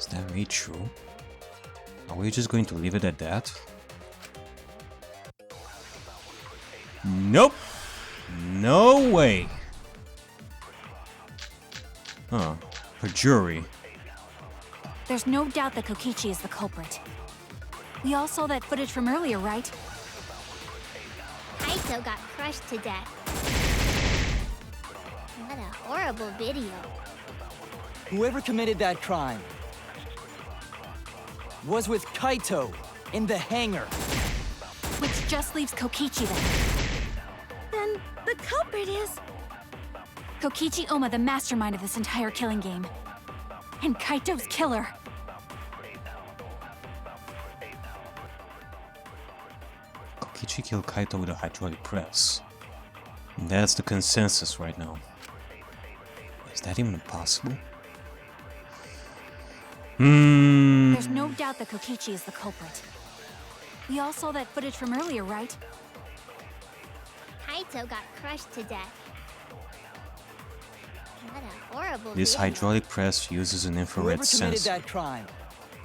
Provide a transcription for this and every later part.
Is that really true? Are we just going to leave it at that? Nope! No way! Huh. Perjury. There's no doubt that Kokichi is the culprit. We all saw that footage from earlier, right? Kaito got crushed to death. What a horrible video. Whoever committed that crime was with Kaito in the hangar. Which just leaves Kokichi then. Then the culprit is... Kokichi Oma, the mastermind of this entire killing game. And Kaito's killer. Kokichi killed Kaito with a hydraulic press. And that's the consensus right now. Is that even possible? There's no doubt that Kokichi is the culprit. We all saw that footage from earlier, right? Kaito got crushed to death. What a horrible This video. hydraulic press uses an infrared Whoever committed sensor. that crime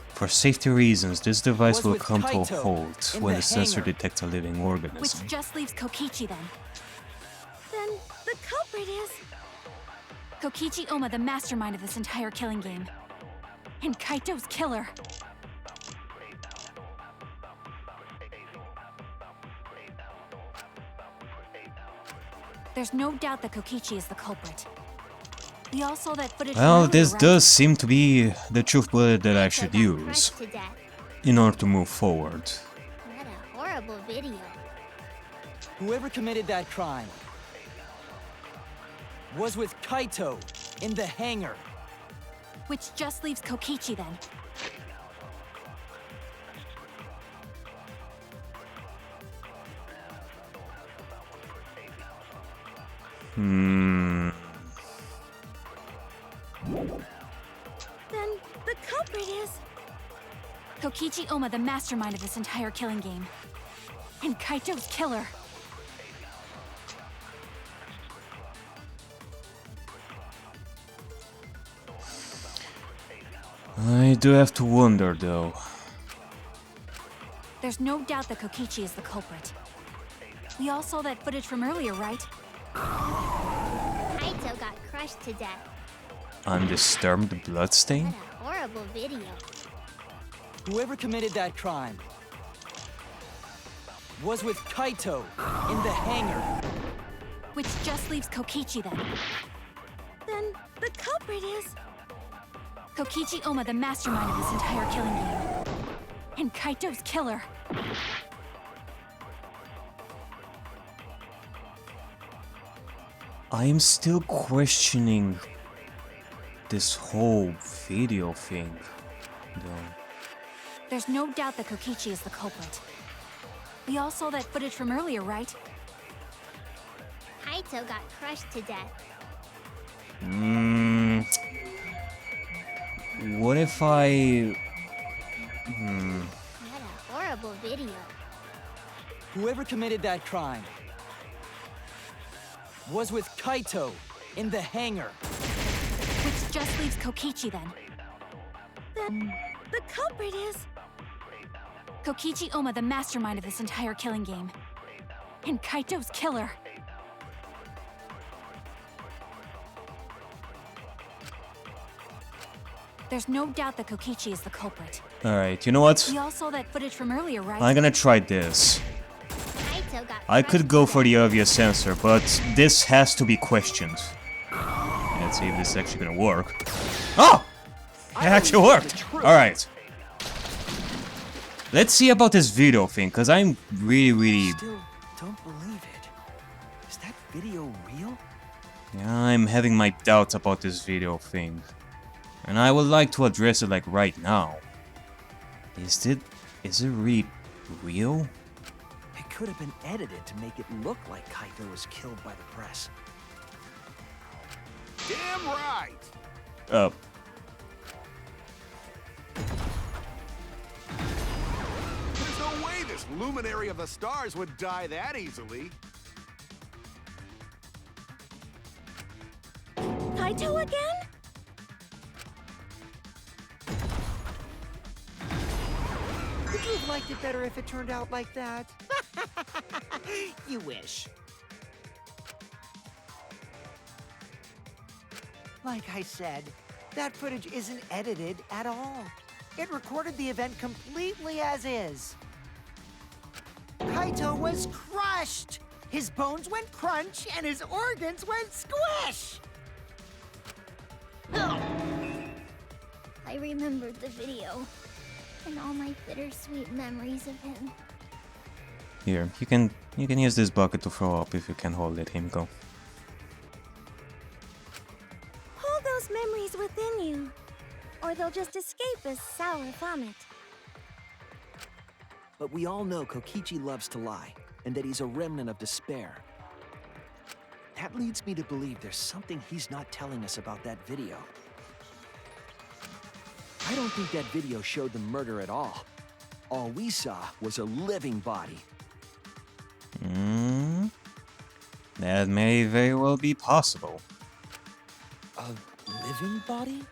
For safety reasons, this device was will with come to a Kaito halt in when the the sensor hangar. detects a living organism. Which just leaves Kokichi then. Then the culprit is... Kokichi Oma, the mastermind of this entire killing game. And Kaito's killer. There's no doubt that Kokichi is the culprit. We all saw that footage from Well, earlier, this right? does seem to be the truth bullet that I Kaito should got use crushed to death. in order to move forward. What a horrible video. Whoever committed that crime was with Kaito in the hangar. Which just leaves Kokichi then. Then the culprit is... Kokichi Oma, the mastermind of this entire killing game. And Kaito's killer. I do have to wonder though. There's no doubt that Kokichi is the culprit. We all saw that footage from earlier, right? Kaito got crushed to death. Undisturbed bloodstain? What a horrible video. Whoever committed that crime was with Kaito in the hangar. Which just leaves Kokichi then. Then the culprit is... Kokichi Oma, the mastermind of this entire killing game. And Kaito's killer. I am still questioning this whole video thing, though. There's no doubt that Kokichi is the culprit. We all saw that footage from earlier, right? Kaito got crushed to death. What if I... What a horrible video. Whoever committed that crime was with Kaito in the hangar. Which just leaves Kokichi then. Then the culprit is... Kokichi Oma, the mastermind of this entire killing game. And Kaito's killer. There's no doubt that Kokichi is the culprit. Alright, you know what? We all saw that footage from earlier, right? I'm gonna try this. Kaito got I crushed could go to for death. the obvious answer, but this has to be questioned. Let's see if this is actually gonna work. Oh! It actually worked! Alright. Let's see about this video thing, because I'm really... Still don't believe it. Is that video real? Yeah, I'm having my doubts about this video thing. And I would like to address it like right now. Is it really real? It could have been edited to make it look like Kaito was killed by the press. Damn right! Oh. There's no way this luminary of the stars would die that easily. Kaito again? Would you have liked it better if it turned out like that? You wish. Like I said, that footage isn't edited at all. It recorded the event completely as is. Kaito was crushed! His bones went crunch and his organs went squish! I remembered the video and all my bittersweet memories of him. Here, you can use this bucket to throw up if you can hold it, Himiko. Hold those memories within you, or they'll just escape as sour vomit. But we all know Kokichi loves to lie, and that he's a remnant of despair. That leads me to believe there's something he's not telling us about that video. I don't think that video showed the murder at all. All we saw was a living body. That may very well be possible. A living body?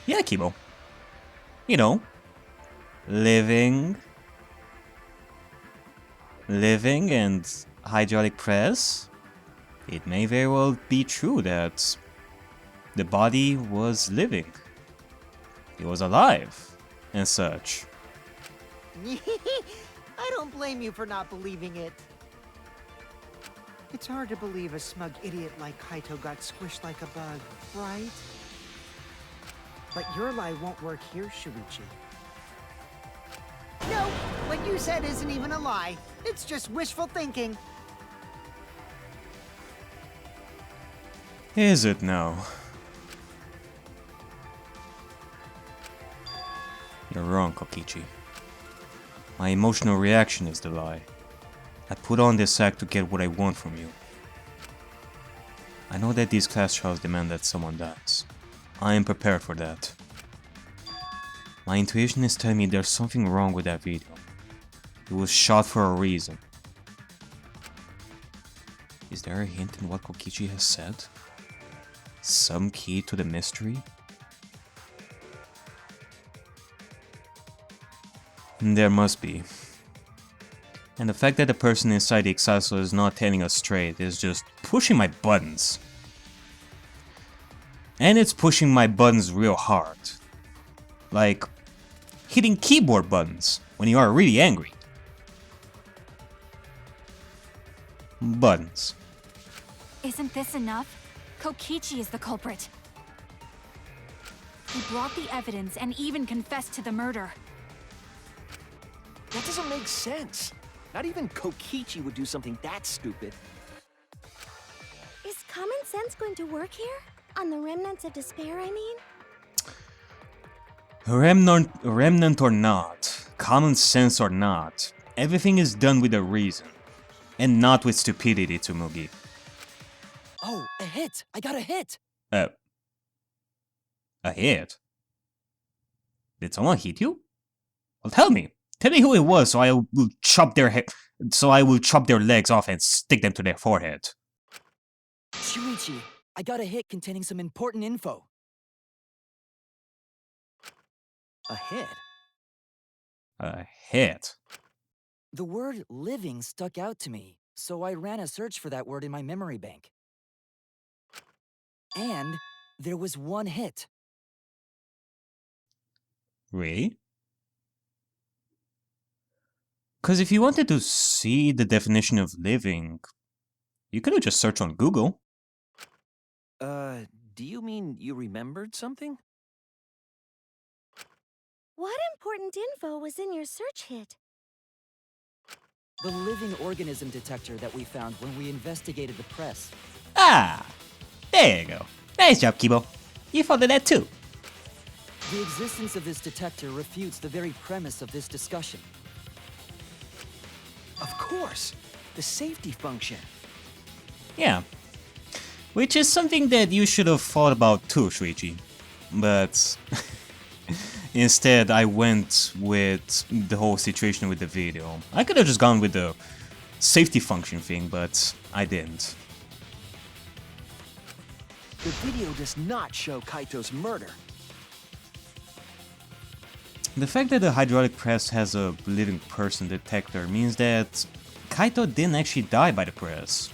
Yeah, Kibo. You know, living and hydraulic press. It may very well be true that the body was living. It was alive and such. I don't blame you for not believing it. It's hard to believe a smug idiot like Kaito got squished like a bug, right? But your lie won't work here, Shuichi. No, what you said isn't even a lie. It's just wishful thinking. Is it now? You're wrong, Kokichi. My emotional reaction is the lie. I put on this act to get what I want from you. I know that these class trials demand that someone dies. I am prepared for that. My intuition is telling me there's something wrong with that video. It was shot for a reason. Is there a hint in what Kokichi has said? Some key to the mystery? There must be. And the fact that the person inside the Exasol is not telling us straight is just pushing my buttons. And it's pushing my buttons real hard. Like hitting keyboard buttons when you are really angry. Buttons. Isn't this enough? Kokichi is the culprit. He brought the evidence and even confessed to the murder. That doesn't make sense. Not even Kokichi would do something that stupid. Is common sense going to work here? On the remnants of despair, I mean? Remnant or not, common sense or not, everything is done with a reason. And not with stupidity, Tsumugi. Oh, a hit! I got a hit! A hit? Did someone hit you? Well, tell me. Tell me who it was, so I will chop their legs off and stick them to their forehead. Shuichi, I got a hit containing some important info. A hit? A hit? The word living stuck out to me, so I ran a search for that word in my memory bank. And there was one hit. Really? Because if you wanted to see the definition of living, you could have just searched on Google. Do you mean you remembered something? What important info was in your search hit? The living organism detector that we found when we investigated the press. Ah! There you go. Nice job, Kibo. You found that too. The existence of this detector refutes the very premise of this discussion. Of course! The safety function. Yeah. Which is something that you should have thought about too, Shuichi. But instead, I went with the whole situation with the video. I could have just gone with the safety function thing, but I didn't. The video does not show Kaito's murder. The fact that the hydraulic press has a living person detector means that Kaito didn't actually die by the press.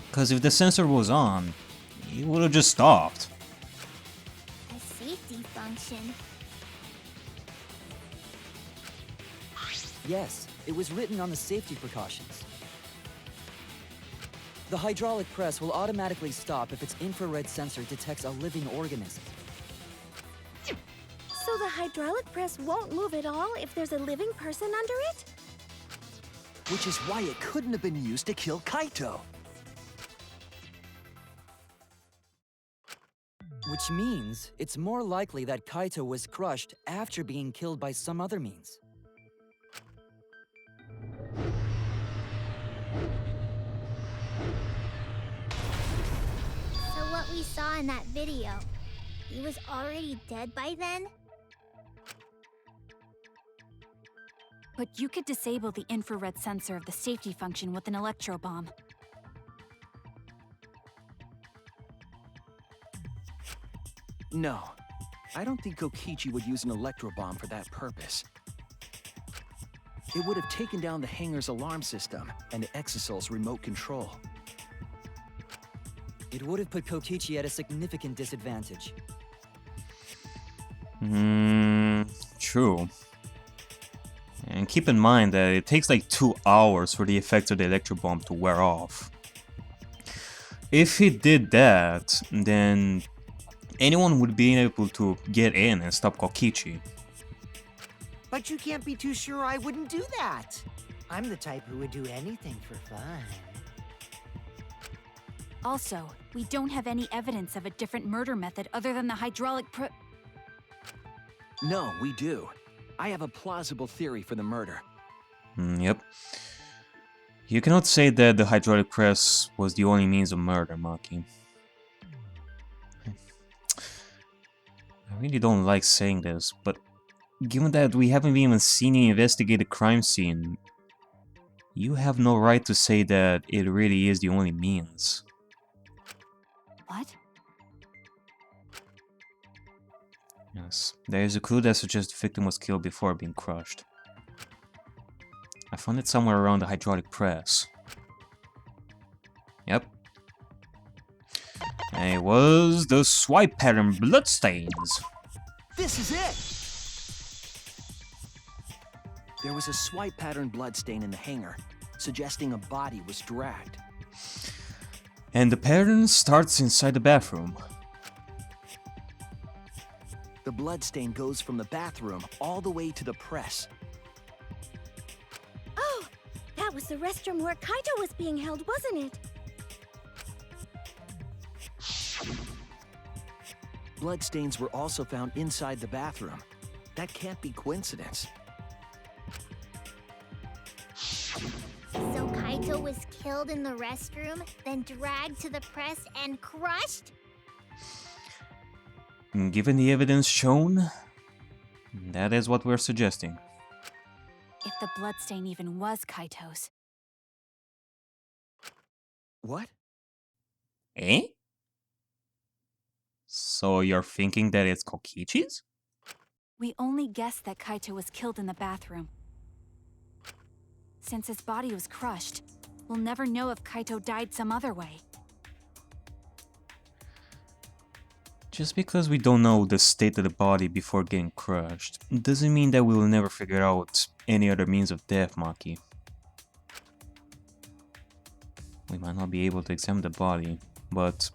Because if the sensor was on, he would have just stopped. A safety function. Yes, it was written on the safety precautions. The hydraulic press will automatically stop if its infrared sensor detects a living organism. So the hydraulic press won't move at all if there's a living person under it? Which is why it couldn't have been used to kill Kaito. Which means it's more likely that Kaito was crushed after being killed by some other means. So what we saw in that video, he was already dead by then? But you could disable the infrared sensor of the safety function with an electro bomb. No, I don't think Kokichi would use an electro bomb for that purpose. It would have taken down the hangar's alarm system and the Exosol's remote control. It would have put Kokichi at a significant disadvantage. True. And keep in mind that it takes like 2 hours for the effects of the electro bomb to wear off. If he did that, then anyone would be able to get in and stop Kokichi. But you can't be too sure I wouldn't do that. I'm the type who would do anything for fun. Also, we don't have any evidence of a different murder method other than the hydraulic No, we do. I have a plausible theory for the murder. Yep. You cannot say that the hydraulic press was the only means of murder, Maki. I really don't like saying this, but given that we haven't even seen any investigated crime scene, you have no right to say that it really is the only means. What? Yes, there is a clue that suggests the victim was killed before being crushed. I found it somewhere around the hydraulic press. Yep. And it was the swipe pattern bloodstains. This is it! There was a swipe pattern bloodstain in the hangar, suggesting a body was dragged. And the pattern starts inside the bathroom. The bloodstain goes from the bathroom all the way to the press. Oh, that was the restroom where Kaito was being held, wasn't it? Bloodstains were also found inside the bathroom. That can't be coincidence. So Kaito was killed in the restroom, then dragged to the press and crushed? Given the evidence shown, that is what we're suggesting. If the bloodstain even was Kaito's. What? Eh? So you're thinking that it's Kokichi's? We only guessed that Kaito was killed in the bathroom. Since his body was crushed, we'll never know if Kaito died some other way. Just because we don't know the state of the body before getting crushed, doesn't mean that we will never figure out any other means of death, Maki. We might not be able to examine the body, but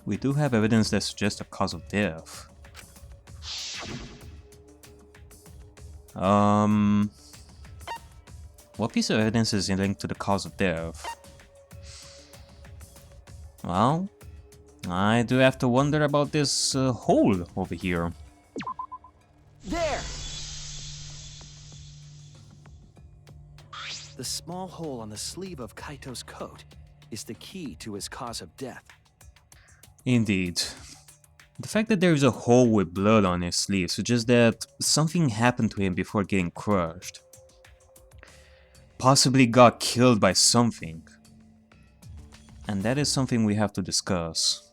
we do have evidence that suggests a cause of death. What piece of evidence is linked to the cause of death? Well, I do have to wonder about this hole over here. There! The small hole on the sleeve of Kaito's coat is the key to his cause of death. Indeed. The fact that there is a hole with blood on his sleeve suggests that something happened to him before getting crushed. Possibly got killed by something. And that is something we have to discuss.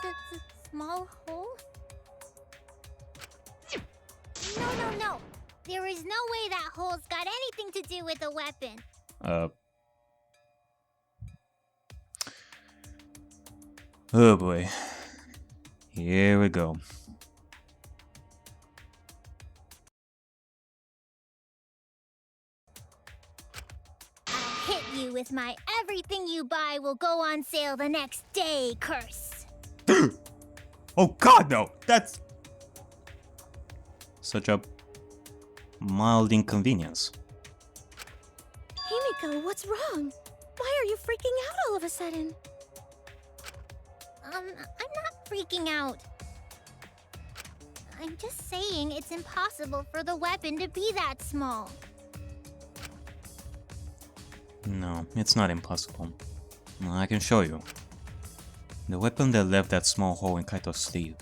The small hole? No. There is no way that hole's got anything to do with the weapon. Oh boy. Here we go. I'll hit you with my everything you buy will go on sale the next day curse. Oh god, no! That's such a mild inconvenience. Himiko, what's wrong? Why are you freaking out all of a sudden? I'm not freaking out. I'm just saying it's impossible for the weapon to be that small. No, it's not impossible. I can show you. The weapon that left that small hole in Kaito's sleeve.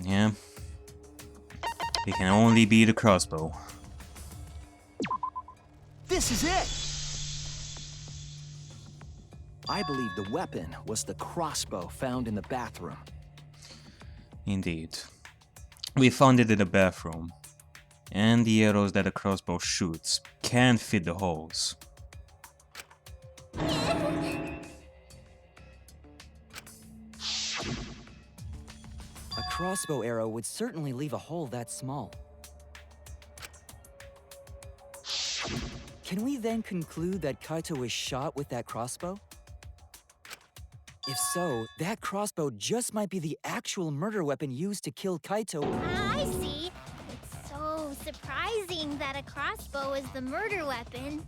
Yeah. It can only be the crossbow. This is it! I believe the weapon was the crossbow found in the bathroom. Indeed. We found it in the bathroom. And the arrows that the crossbow shoots can fit the holes. A crossbow arrow would certainly leave a hole that small. Can we then conclude that Kaito was shot with that crossbow? If so, that crossbow just might be the actual murder weapon used to kill Kaito. I see. It's so surprising that a crossbow is the murder weapon.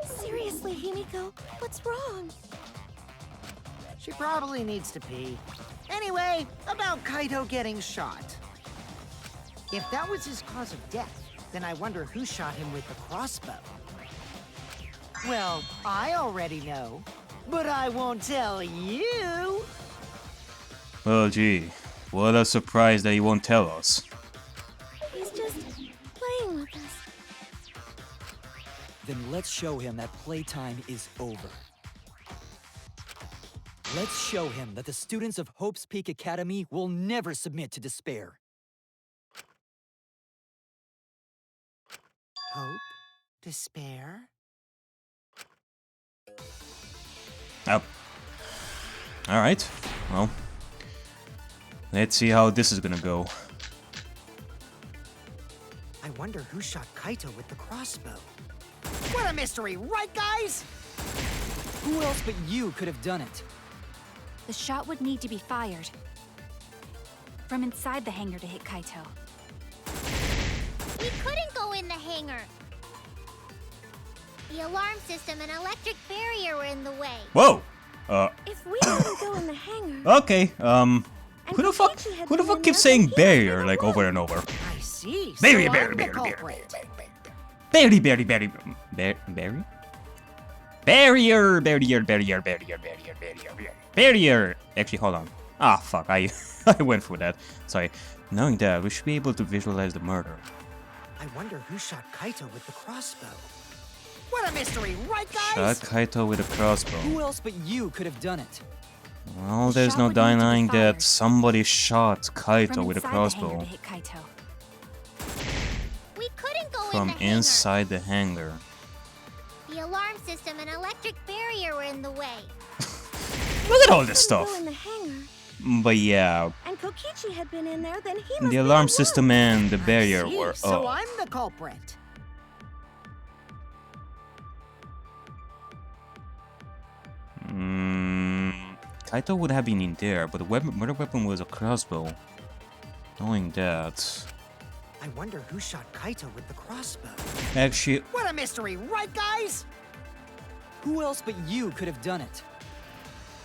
Seriously, Himiko, what's wrong? She probably needs to pee. Anyway, about Kaito getting shot. If that was his cause of death, then I wonder who shot him with the crossbow. Well, I already know, but I won't tell you. Well, gee, what a surprise that he won't tell us. He's just playing with us. Then let's show him that playtime is over. Let's show him that the students of Hope's Peak Academy will never submit to despair. Hope? Despair? Oh. Alright, well. Let's see how this is gonna go. I wonder who shot Kaito with the crossbow. What a mystery, right guys? Who else but you could have done it? The shot would need to be fired from inside the hangar to hit Kaito. We couldn't go in the hangar. The alarm system and electric barrier were in the way. Whoa! If we couldn't go in the hangar... Okay, who the fuck keeps saying barrier, like, over and over? I see. Barrier, so barrier, I'm the barrier, barrier, culprit. barrier, barrier, barrier, barrier? Barrier, barrier, barrier, barrier, barrier, barrier, barrier. Actually, hold on. Ah, fuck, I went for that. Sorry. Knowing that, we should be able to visualize the murder. I wonder who shot Kaito with the crossbow. What a mystery, right Shot guys? Kaito with a crossbow. Who else but you could have done it? Well, there's Shot no would need to be denying that fired. somebody shot Kaito From with a inside the hangar crossbow to hit Kaito. We couldn't go in from the hangar. inside the hangar. The alarm system and electric barrier were in the way. Look at all this Couldn't stuff. go in the hangar. But yeah, And Kokichi had been in there, then he must the be alarm one. system and the barrier I see, were so up. I'm the culprit. Kaito would have been in there, but the murder weapon was a crossbow. Knowing that... I wonder who shot Kaito with the crossbow. Actually, What a mystery, right guys? Who else but you could have done it?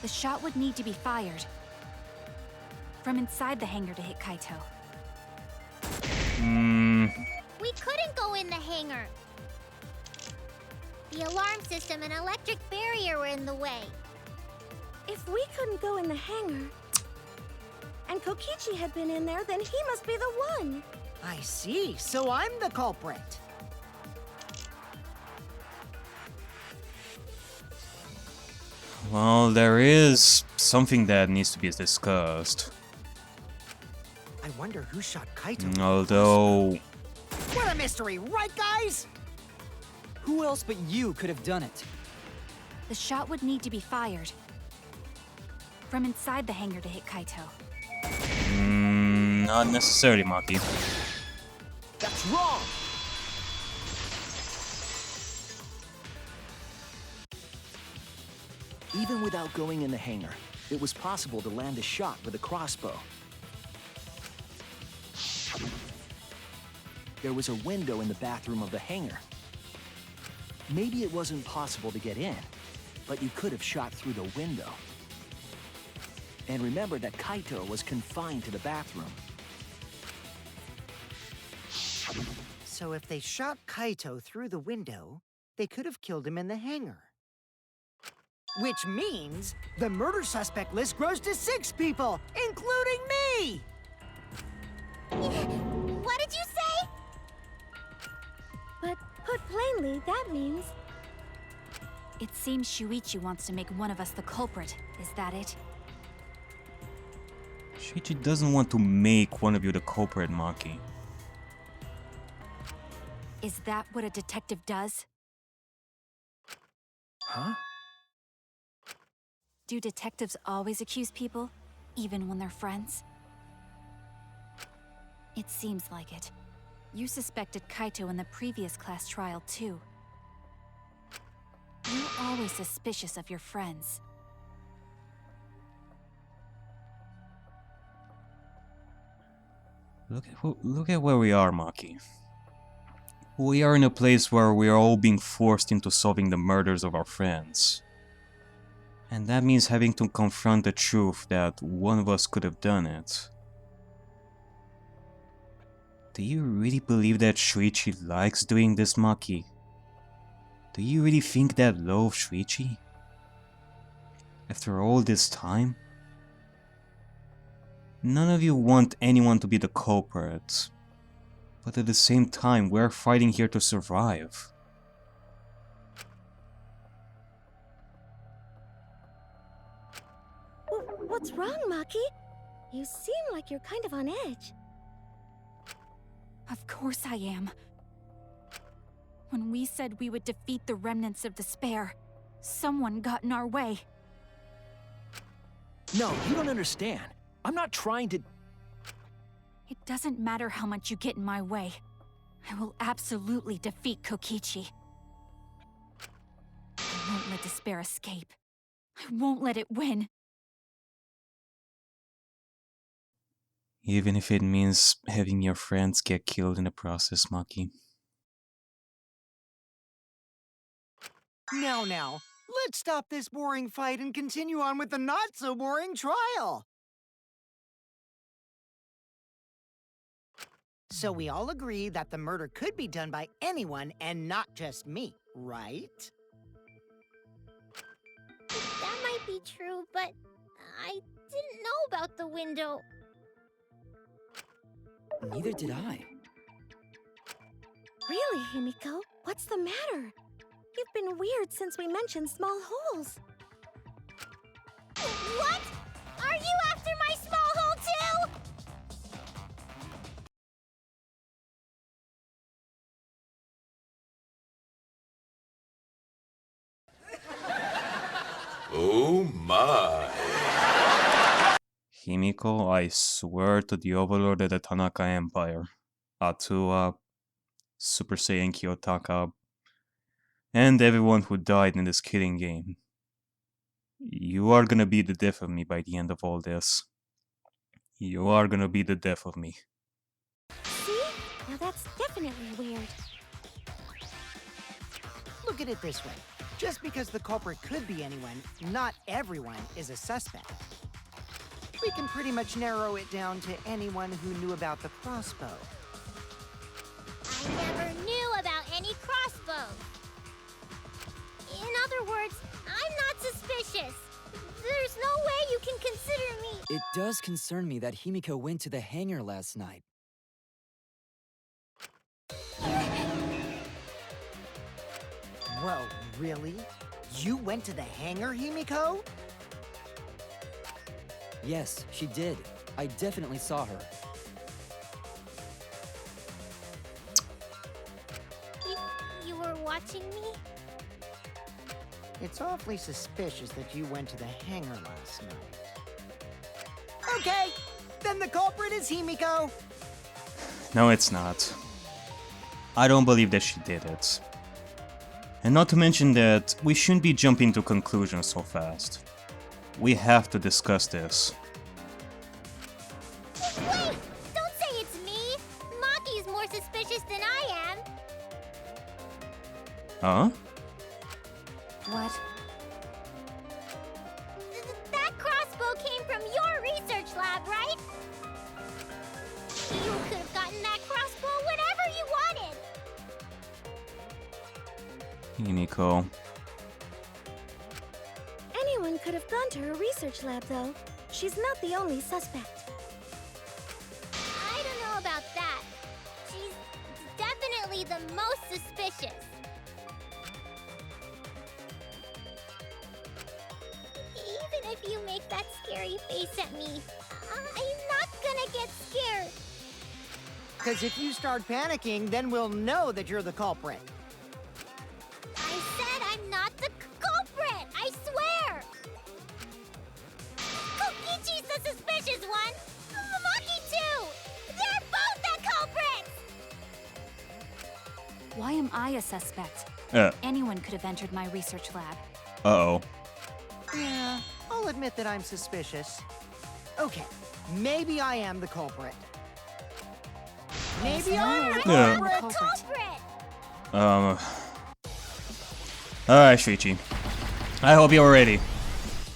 The shot would need to be fired from inside the hangar to hit Kaito. We couldn't go in the hangar. The alarm system and electric barrier were in the way. If we couldn't go in the hangar, and Kokichi had been in there, then he must be the one. I see, so I'm the culprit. Well, there is something that needs to be discussed. I wonder who shot Kaito. Although... What a mystery, right, guys? Who else but you could have done it? The shot would need to be fired from inside the hangar to hit Kaito. Not necessarily, Maki. That's wrong! Even without going in the hangar, it was possible to land a shot with a crossbow. There was a window in the bathroom of the hangar. Maybe it wasn't possible to get in, but you could have shot through the window. And remember that Kaito was confined to the bathroom. So if they shot Kaito through the window, they could have killed him in the hangar. Which means the murder suspect list grows to 6 people, including me! What did you say? But put plainly, that means It seems Shuichi wants to make one of us the culprit. Is that it? Shuichi doesn't want to make one of you the culprit, Maki. Is that what a detective does? Huh? Do detectives always accuse people, even when they're friends? It seems like it. You suspected Kaito in the previous class trial, too. You're always suspicious of your friends. Look at where we are, Maki. We are in a place where we are all being forced into solving the murders of our friends. And that means having to confront the truth that one of us could have done it. Do you really believe that Shuichi likes doing this, Maki? Do you really think that low of Shuichi? After all this time? None of you want anyone to be the culprit. But at the same time, we're fighting here to survive. What's wrong, Maki? You seem like you're kind of on edge. Of course I am. When we said we would defeat the remnants of despair, someone got in our way. No, you don't understand. I'm not trying to... It doesn't matter how much you get in my way. I will absolutely defeat Kokichi. I won't let despair escape. I won't let it win. Even if it means having your friends get killed in the process, Maki. Now, let's stop this boring fight and continue on with the not-so-boring trial. So we all agree that the murder could be done by anyone and not just me, right? That might be true, but I didn't know about the window. Neither did I. Really, Himiko? What's the matter? You've been weird since we mentioned small holes. What? Are you after my small hole too? Oh my. Himiko, I swear to the overlord of the Tanaka Empire, Atua, Super Saiyan Kiyotaka, and everyone who died in this killing game. You are gonna be the death of me by the end of all this. You are gonna be the death of me. See? Now that's definitely weird. Look at it this way. Just because the culprit could be anyone, not everyone is a suspect. We can pretty much narrow it down to anyone who knew about the crossbow. I never knew about any crossbows. In other words, I'm not suspicious. There's no way you can consider me. It does concern me that Himiko went to the hangar last night. Whoa, really? You went to the hangar, Himiko? Yes, she did. I definitely saw her. You were watching me? It's awfully suspicious that you went to the hangar last night. Okay, then the culprit is Himiko. No, it's not. I don't believe that she did it. And not to mention that we shouldn't be jumping to conclusions so fast. We have to discuss this. Wait! Don't say it's me! Maki's more suspicious than I am! Huh? What? That crossbow came from your research lab, right? You could have gotten that crossbow whenever you wanted! Himiko. Anyone could have gone to her research lab, though. She's not the only suspect. I don't know about that. She's definitely the most suspicious. Even if you make that scary face at me, I'm not gonna get scared. Because if you start panicking, then we'll know that you're the culprit. I said I'm not the culprit! I swear! Kokichi's the suspicious one! Maki too! They're both the culprits! Why am I a suspect? Anyone could have entered my research lab. Uh-oh. Yeah, I'll admit that I'm suspicious. Okay, maybe I am the culprit. Maybe I'm the Yeah. culprit! Culprit! Alright, Shuichi. I hope you're ready.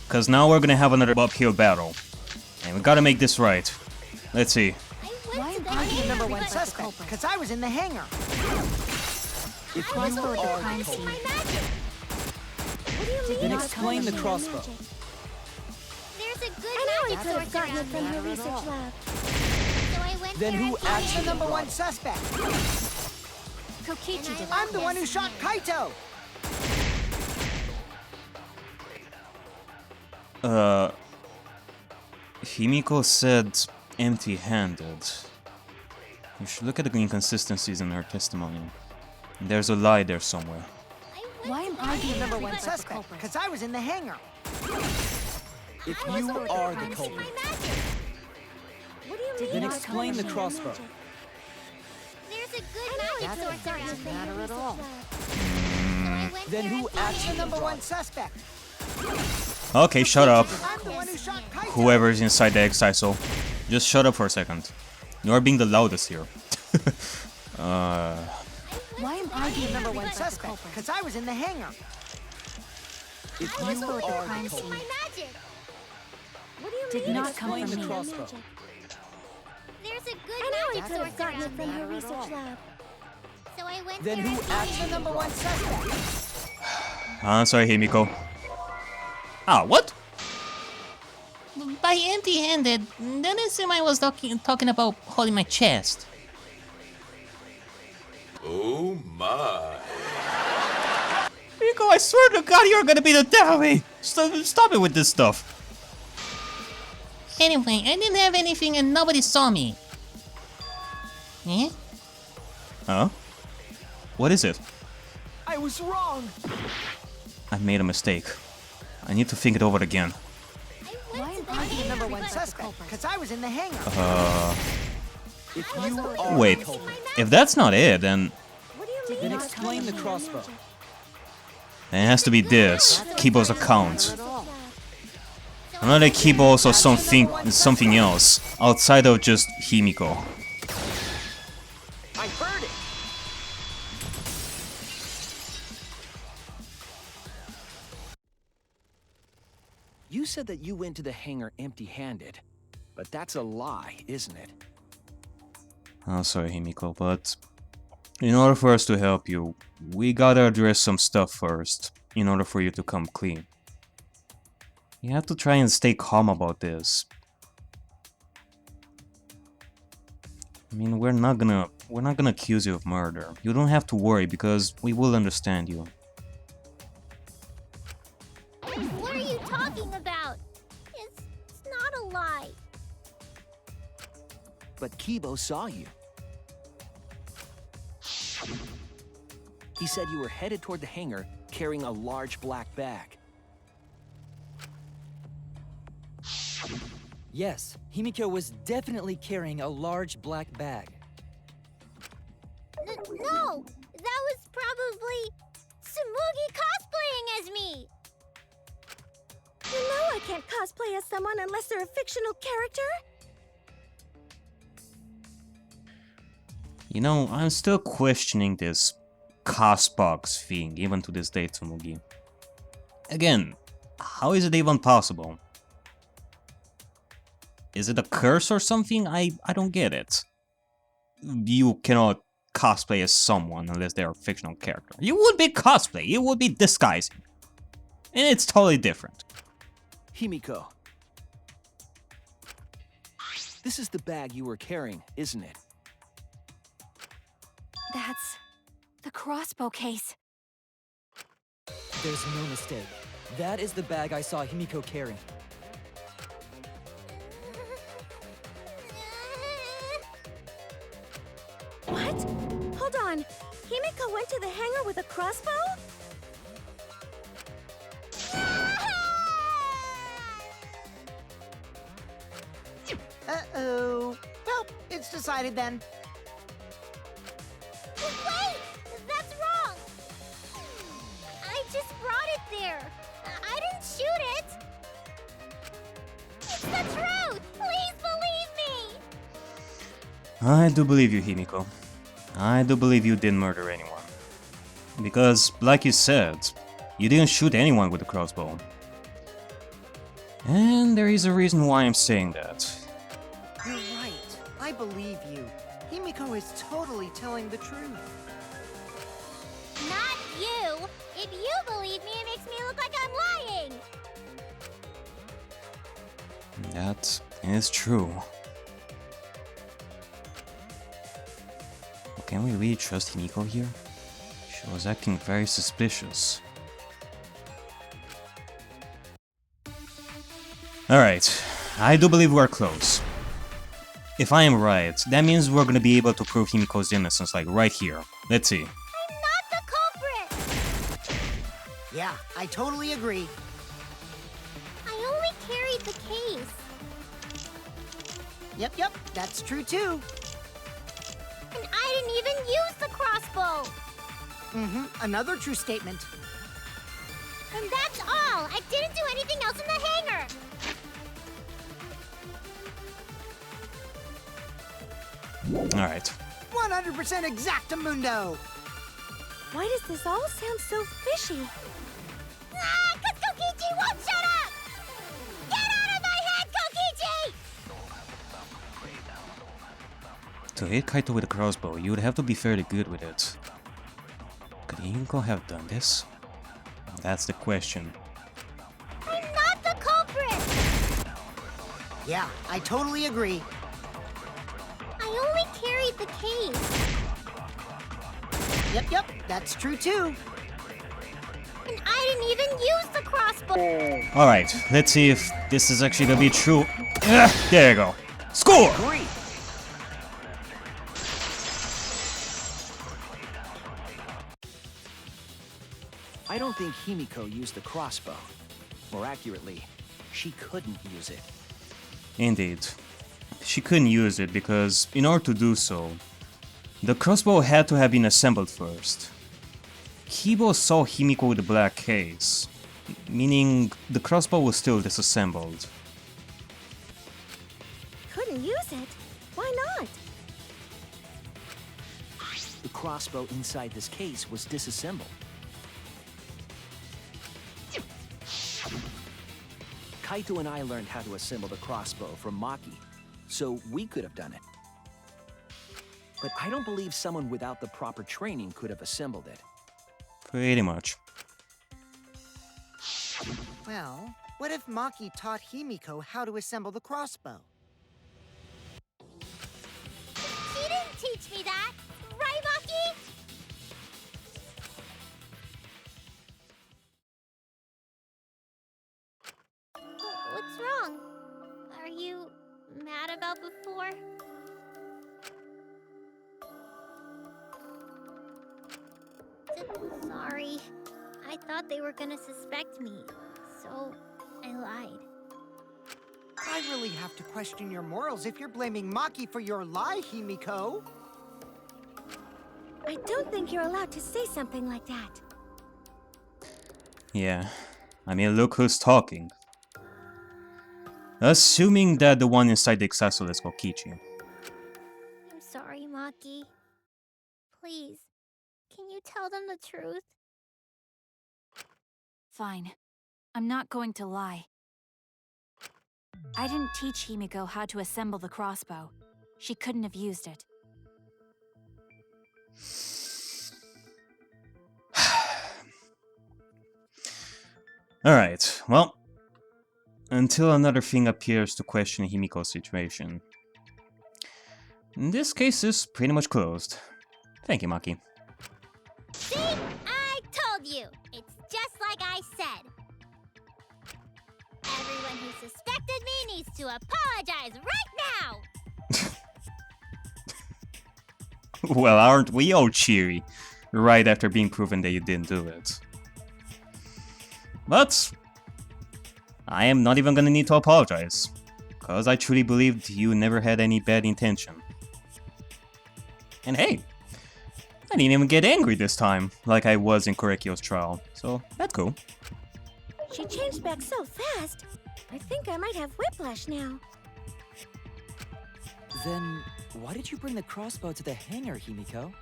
Cause now we're gonna have another uphill battle. And we gotta make this right. Let's see. Why am I'm the I number the one culprit? suspect, because I was in the hangar. If I was you only are the practicing my culprit, magic! What do you mean? then not explain the coming from crossbow. magic? There's a good Anyone magic could have source gotten it around from here. her research lab. So I went Then there who and found actually it. The number one suspect. Kokichi did I'm the one who shot Kaito. Himiko said empty-handed. You should look at the inconsistencies in her testimony. There's a lie there somewhere. Why am I the Number one culprit? suspect, because I was in the hangar. If I was you only are the practicing culprit, my magic. What do you mean? then not explain coming the from crossbow. magic? There's a good That magic source doesn't around here. matter at all. So I went Then there who and found actually it. Number one suspect. Okay, shut up. I'm the one who shot Kaito. Whoever's inside the exisal. Just shut up for a second. You're being the loudest here. Why am I the Number one culprit? suspect, because I was in the hangar. If I was you only are the practicing culprit, my magic. What do you Did mean? not not come coming from from me. Crossbow. magic? There's a good Anyone magic could have source gotten it around from here. her research lab. So I went Then there who and found actually it. The number one suspect. I'm sorry, Himiko. Ah, what? By empty-handed, then I assume I was talking about holding my chest. Oh my. Himiko, I swear to God, you're gonna be the death of me. Stop it with this stuff. Anyway, I didn't have anything and nobody saw me. Eh? Huh? What is it? I was wrong. I made a mistake. I need to think it over again. Why am I the Number one suspect, because I was in the hangar. If you are Wait, the culprit, if that's not it, then What do you mean? then not explain coming the from crossbow. magic? it has to be this. Kibo's account. So I know that Kibo also something else outside of just Himiko. I heard it. You said that you went to the hangar empty-handed, but that's a lie, isn't it? I'm sorry, Himiko, but in order for us to help you, we gotta address some stuff first, in order for you to come clean. You have to try and stay calm about this. I mean, we're not gonna accuse you of murder. You don't have to worry because we will understand you. talking about? It's not a lie. But Kibo saw you. He said you were headed toward the hangar carrying a large black bag. Yes, Himiko was definitely carrying a large black bag. No! That was probably Tsumugi cosplaying as me! You know I can't cosplay as someone unless they're a fictional character. You know, I'm still questioning this COSBox thing, even to this day, Tsumugi. Again, how is it even possible? Is it a curse or something? I don't get it. You cannot cosplay as someone unless they're a fictional character. You would be cosplay, you would be disguising. And it's totally different. Himiko. This is the bag you were carrying, isn't it? That's the crossbow case. There's no mistake. That is the bag I saw Himiko carrying. What? Hold on. Himiko went to the hangar with a crossbow? Uh-oh. Well, it's decided then. Wait! That's wrong! I just brought it there. I didn't shoot it! It's the truth! Please believe me! I do believe you, Himiko. I do believe you didn't murder anyone. Because, like you said, you didn't shoot anyone with a crossbow. And there is a reason why I'm saying that. You're right. I believe you. Himiko is totally telling the truth. Not you! If you believe me, it makes me look like I'm lying! That is true. Can we really trust Himiko here? She was acting very suspicious. Alright, I do believe we're close. If I am right, that means we're gonna be able to prove Himiko's innocence, like right here. Let's see. I'm not the culprit! Yeah, I totally agree. I only carried the case. Yep, that's true too. And I didn't even use the crossbow! Another true statement. And that's all! I didn't do anything else in the hangar! Alright. 100% exactamundo! Why does this all sound so fishy? Ah! 'Cause Kokichi won't shut up! Get out of my head, Kokichi! To hit Kaito with a crossbow, you would have to be fairly good with it. Could Himiko have done this? That's the question. I'm not the culprit! Yeah, I totally agree. I only carried the case. Yep, that's true too. And I didn't even use the crossbow! Alright, let's see if this is actually gonna be true. There you go. Score! Agree. I don't think Himiko used the crossbow. More accurately, she couldn't use it. Indeed. She couldn't use it because, in order to do so, the crossbow had to have been assembled first. Kibo saw Himiko with the black case, meaning the crossbow was still disassembled. Couldn't use it? Why not? The crossbow inside this case was disassembled. Kaito and I learned how to assemble the crossbow from Maki, so we could have done it. But I don't believe someone without the proper training could have assembled it. Pretty much. Well, what if Maki taught Himiko how to assemble the crossbow? She didn't teach me that! Right, Maki? about before? Sorry. I thought they were gonna suspect me, so I lied. I really have to question your morals if you're blaming Maki for your lie, Himiko. I don't think you're allowed to say something like that. Yeah. I mean, look who's talking. Assuming that the one inside the castle is Kokichi. I'm sorry, Maki. Please, can you tell them the truth? Fine. I'm not going to lie. I didn't teach Himiko how to assemble the crossbow. She couldn't have used it. Alright, well, until another thing appears to question Himiko's situation. This case is pretty much closed. Thank you, Maki. See? I told you! It's just like I said. Everyone who suspected me needs to apologize right now! Well, aren't we all cheery, right after being proven that you didn't do it? But I am not even gonna need to apologize, cause I truly believed you never had any bad intention. And hey, I didn't even get angry this time, like I was in Korekio's trial, so that's cool. She changed back so fast. I think I might have whiplash now. Then why did you bring the crossbow to the hangar, Himiko?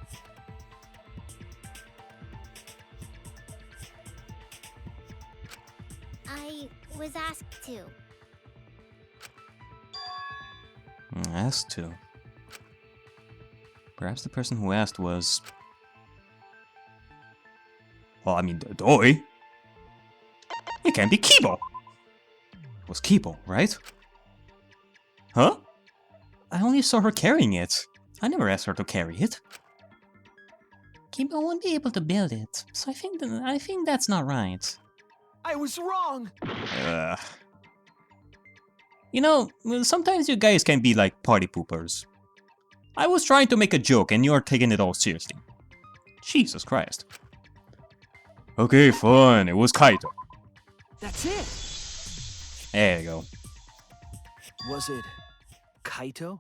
I was asked to. Asked to. Perhaps the person who asked was... Well, I mean, Doi. It can't be Kibo. It was Kibo, right? Huh? I only saw her carrying it. I never asked her to carry it. Kibo won't be able to build it, so I think that's not right. I was wrong! You know, sometimes you guys can be like party poopers. I was trying to make a joke and you're taking it all seriously. Jesus Christ. Okay, fine, it was Kaito. That's it! There you go. Was it Kaito?